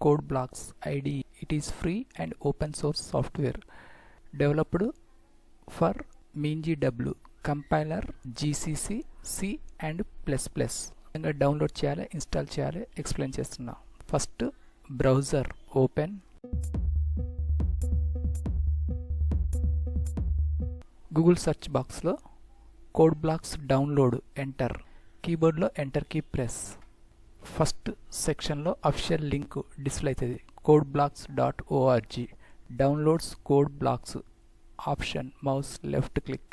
CodeBlocks IDE. It is free and open source software developed for MinGW, compiler, GCC, C and ++. ఇంకా download చేయాలి, install చేయాలి, explain చేస్తున్నా. First browser open, Google search బాక్స్లో CodeBlocks download enter, కీబోర్డ్లో enter key press. First సెక్షన్లో official link display అవుతుంది, codeblocks.org. Downloads CodeBlocks option, mouse left click.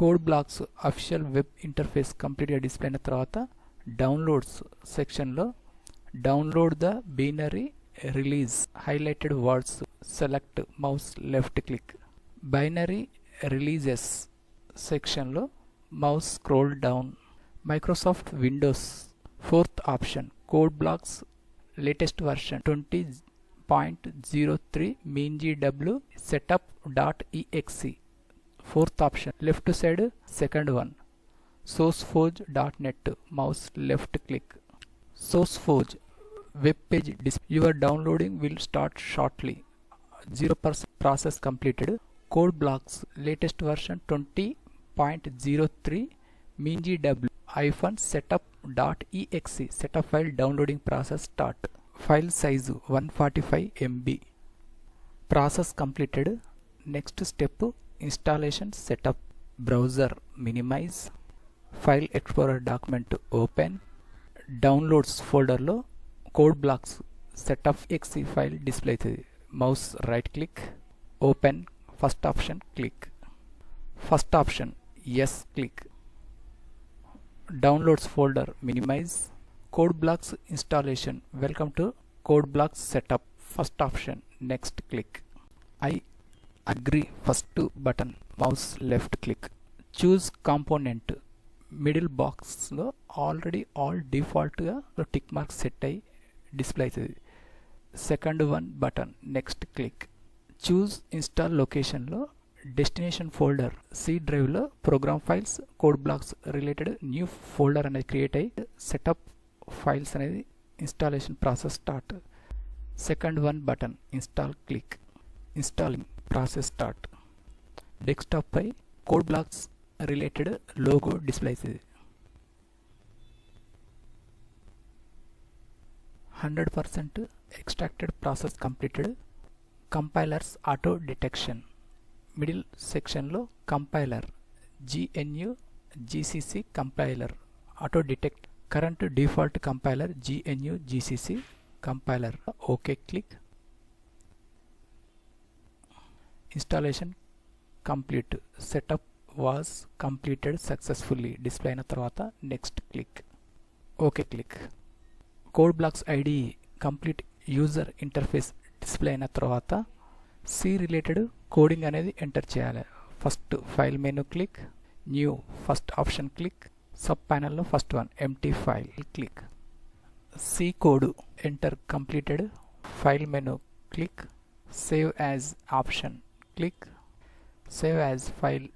CodeBlocks official web interface కంప్లీట్గా display అయిన తర్వాత డౌన్లోడ్స్ సెక్షన్లో download the binary release highlighted words select, mouse left click. Binary releases సెక్షన్లో mouse scroll down. Microsoft Windows fourth option, CodeBlocks latest version 20.03 MinGW setup.exe. Fourth option left side second one, sourceforge.net, mouse left click. sourceforge web page your downloading will start shortly. 0% process completed. CodeBlocks latest version 20.03 MinGW-setup.exe setup file downloading process start. File size 145 MB. Process completed. Next step installation setup. Browser minimize. File Explorer document open. Downloads folder lo CodeBlocks setup.exe file display అవుతుంది. Mouse right click, open. First option click. First option yes click. Downloads folder minimize. CodeBlocks installation. Welcome to CodeBlocks setup. First option next click. I agree first button, mouse left click. Choose component. Middle బాక్స్లో already all డిఫాల్ట్గా tick mark set అయ్యి display అవుతుంది. Second one button next click. Choose install లొకేషన్లో destination folder C డ్రైవ్లో program files CodeBlocks related new folder అనేది create అయ్యి setup files అనేది installation process start. Second one button install click. Installing process start. Desktop పై CodeBlocks related logo display అవుతుంది. 100% extracted process completed. Compilers auto detection. Middle సెక్షన్లో compiler GNU GCC compiler auto detect. Current default compiler GNU GCC compiler. Okay click. Installation complete. Setup was completed successfully display అయిన తర్వాత next click. Okay click. CodeBlocks IDE complete user interface display అయిన తర్వాత C related coding అనేది enter చేయాలి. First file menu click, new first option click. Sub ప్యానల్లో first one empty file click. C code enter completed. File menu click. Save as option click. Save as file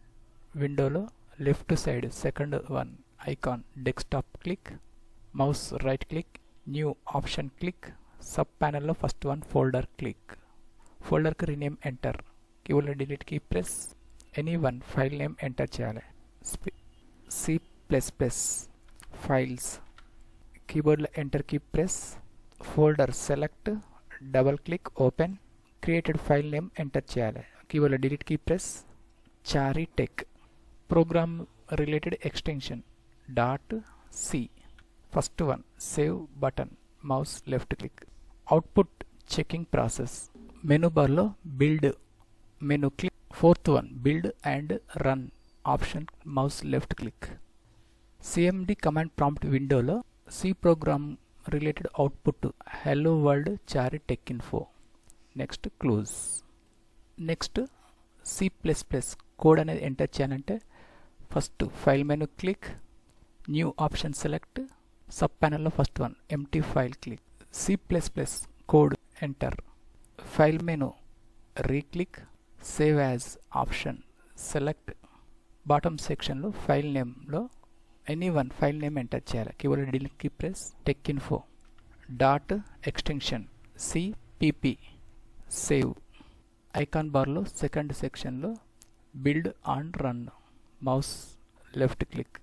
విండోలో left side second one icon desktop click. Mouse right click, new option click. Sub ప్యానల్లో first one folder click. ఫోల్డర్కి rename enter. కీబోర్డ్లో delete key press. Any one file name enter చేయాలి. C++ files. కీబోర్డ్లో enter key press. Folder select, double click, open. Created file name enter చేయాలి. కీబోర్డ్లో delete key press. Chari tech. Program related extension .c. First one save button, mouse left click. Output checking process. Menu బార్లో build menu click. Fourth one build and run option, mouse left click. CMD command prompt విండోలో C program related output hello world Chari tech info. Next close. Next C++ code అనేది enter చేయాలంటే first file menu click, new option select. Sub ప్యానల్లో first one empty file click. C++ code enter. File menu reclick. Save as option select. Bottom సెక్షన్లో file నేమ్లో any one file name enter చేయాలి. Keyboard delete key press. Tech info dot extension CPP save. Icon బార్లో second సెక్షన్లో build and run, mouse left click.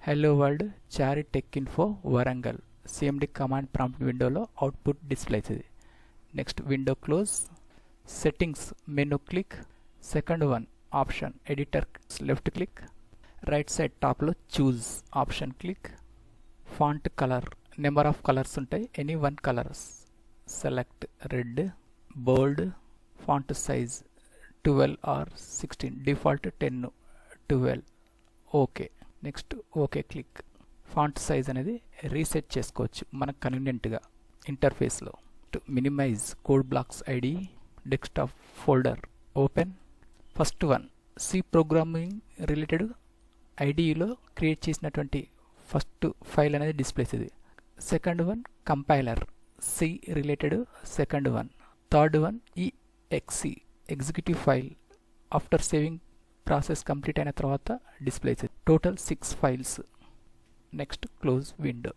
Hello world Chari tech info Warangal CMD command prompt విండోలో output display అవుతుంది. Next window close. Settings menu click. Second one option editor left click. Right side టాప్లో choose option click. Font colour number of colours ఉంటాయి, any one colours select red, bold. Font size 12 or 16, default 10, 12. Okay. Next okay click. Font size అనేది reset చేసుకోవచ్చు మనకు కన్వీనియంట్గా ఇంటర్ఫేస్లో. Minimize code blocks ID, desktop folder open. First one C programming related ఐడిలో create చేసినటువంటి first file అనేది display అవుతుంది. Second one compiler C related second one. Third one EXE executive file after saving process complete అయిన తర్వాత display అవుతుంది. Total 6 files. Next close window.